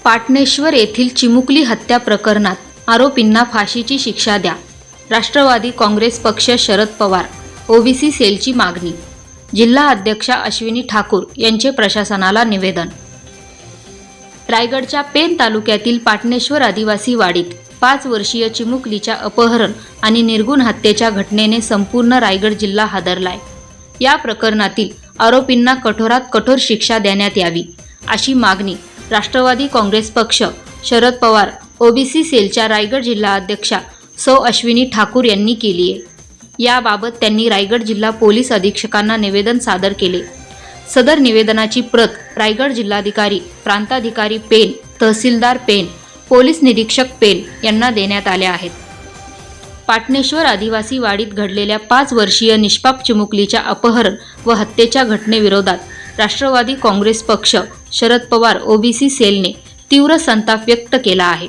पाटणेश्वर येथील चिमुकली हत्या प्रकरणात आरोपींना फाशीची शिक्षा द्या. राष्ट्रवादी काँग्रेस पक्ष शरद पवार ओबीसी सेलची मागणी. जिल्हा अध्यक्षा अश्विनी ठाकूर यांचे प्रशासनाला निवेदन. रायगडच्या पेण तालुक्यातील पाटणेश्वर आदिवासी वाडीत 5 वर्षीय चिमुकलीच्या अपहरण आणि निर्गुण हत्येच्या घटनेने संपूर्ण रायगड जिल्हा हादरलाय. या प्रकरणातील आरोपींना कठोरात कठोर शिक्षा देण्यात यावी अशी मागणी राष्ट्रवादी काँग्रेस पक्ष शरद पवार ओबीसी सेलच्या रायगड जिल्हा अध्यक्षा सौ अश्विनी ठाकूर यांनी केली आहे. याबाबत त्यांनी रायगड जिल्हा पोलीस अधीक्षकांना निवेदन सादर केले. सदर निवेदनाची प्रत रायगड जिल्हाधिकारी, प्रांताधिकारी पेण, तहसीलदार पेण, पोलीस निरीक्षक पेण यांना देण्यात आल्या आहेत. पाटणेश्वर आदिवासी वाडीत घडलेल्या 5 वर्षीय निष्पाप चिमुकलीच्या अपहरण व हत्येच्या घटनेविरोधात राष्ट्रवादी काँग्रेस पक्ष शरद पवार ओबीसी सेलने तीव्र संताप व्यक्त केला आहे.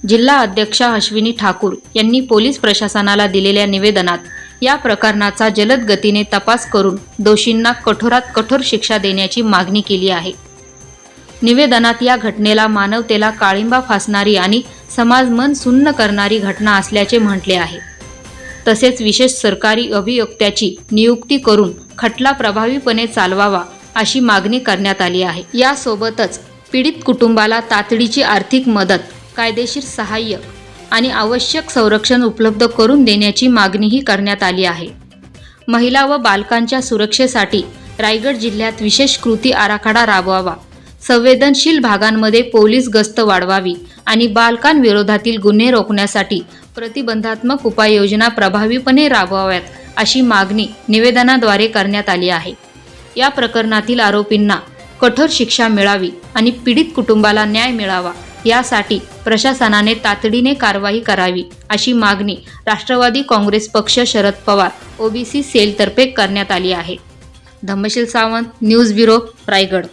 जिल्हा अध्यक्षा अश्विनी ठाकूर यांनी पोलीस प्रशासनाला दिलेल्या निवेदनात या प्रकरणाचा जलद गतीने तपास करून दोषींना कठोरात कठोर शिक्षा देण्याची मागणी केली आहे. निवेदनात या घटनेला मानवतेला काळिंबा फासणारी आणि समाज मन सुन्न करणारी घटना असल्याचे म्हटले आहे. तसेच विशेष सरकारी अभियोक्त्याची नियुक्ती करून खटला प्रभावीपणे चालवावा अशी मागणी करण्यात आली आहे. यासोबतच पीडित कुटुंबाला तातडीची आर्थिक मदत, कायदेशीर सहाय्य आणि आवश्यक संरक्षण उपलब्ध करून देण्याची मागणीही करण्यात आली आहे. महिला व बालकांच्या सुरक्षेसाठी रायगड जिल्ह्यात विशेष कृती आराखडा राबवावा, संवेदनशील भागांमध्ये पोलीस गस्त वाढवावी आणि बालकांविरोधातील गुन्हे रोखण्यासाठी प्रतिबंधात्मक उपाययोजना प्रभावीपणे राबवाव्यात अशी मागणी निवेदनाद्वारे करण्यात आली आहे. या प्रकरणातील आरोपींना कठोर शिक्षा मिळावी आणि पीडित कुटुंबाला न्याय मिळावा यासाठी प्रशासनाने तातडीने कारवाई करावी अशी मागणी राष्ट्रवादी काँग्रेस पक्ष शरद पवार ओबीसी सेलतर्फे करण्यात आली आहे. Dhammasheel Sawant, news bureau, Raigad.